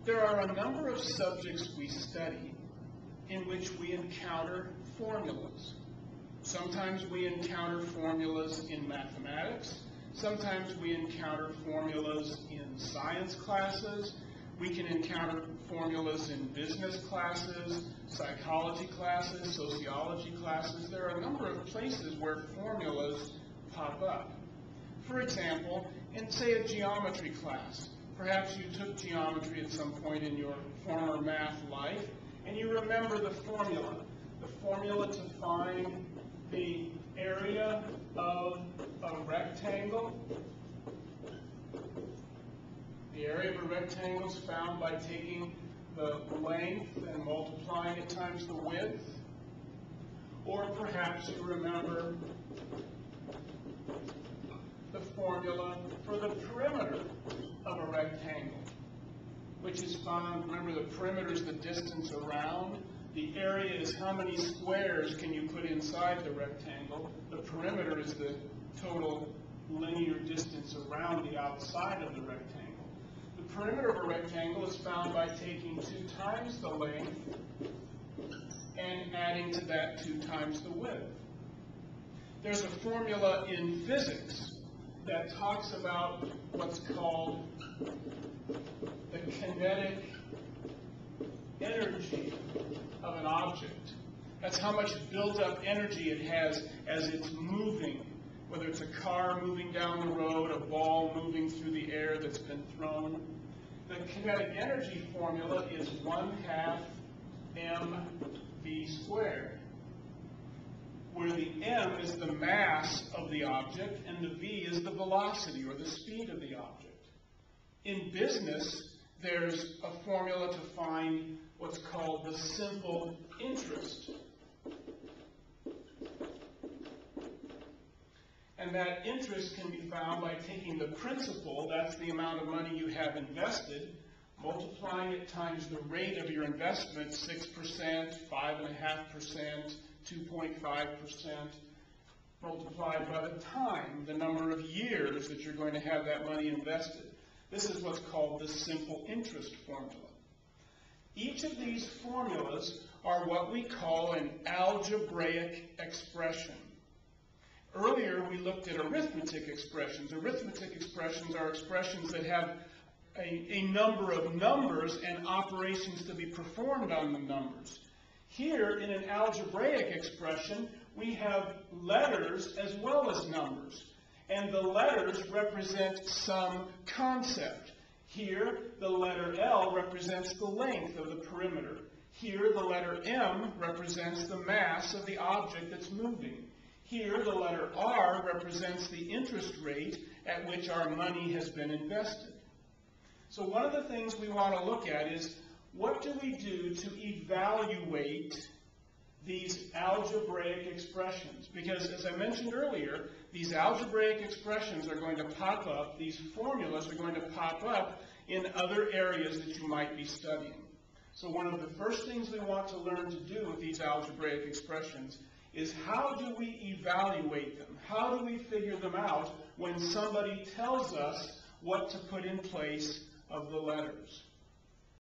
There are a number of subjects we study in which we encounter formulas. Sometimes we encounter formulas in mathematics. Sometimes we encounter formulas in science classes. We can encounter formulas in business classes, psychology classes, sociology classes. There are a number of places where formulas pop up. For example, in, say, a geometry class, perhaps you took geometry at some point in your former math life, and you remember the formula to find the area of a rectangle. The area of a rectangle is found by taking the length and multiplying it times the width. Or perhaps you remember the formula for the perimeter of a rectangle, which is found, remember, the perimeter is the distance around. The area is how many squares can you put inside the rectangle. The perimeter is the total linear distance around the outside of the rectangle. The perimeter of a rectangle is found by taking 2 times the length and adding to that 2 times the width. There's a formula in physics that talks about what's called the kinetic energy of an object. That's how much built-up energy it has as it's moving, whether it's a car moving down the road, a ball moving through the air that's been thrown. The kinetic energy formula is 1/2 mv squared, where the m is the mass of the object and the v is the velocity or the speed of the object. In business, there's a formula to find what's called the simple interest. And that interest can be found by taking the principal, that's the amount of money you have invested, multiplying it times the rate of your investment, 6%, 5.5%, 2.5%, multiplied by the time, the number of years that you're going to have that money invested. This is what's called the simple interest formula. Each of these formulas are what we call an algebraic expression. Earlier, we looked at arithmetic expressions. Arithmetic expressions are expressions that have a number of numbers and operations to be performed on the numbers. Here, in an algebraic expression, we have letters as well as numbers. And the letters represent some concept. Here, the letter L represents the length of the perimeter. Here, the letter M represents the mass of the object that's moving. Here, the letter R represents the interest rate at which our money has been invested. So one of the things we want to look at is, what do we do to evaluate these algebraic expressions? Because, as I mentioned earlier, these algebraic expressions are going to pop up, these formulas are going to pop up in other areas that you might be studying. So one of the first things we want to learn to do with these algebraic expressions is, how do we evaluate them? How do we figure them out when somebody tells us what to put in place of the letters?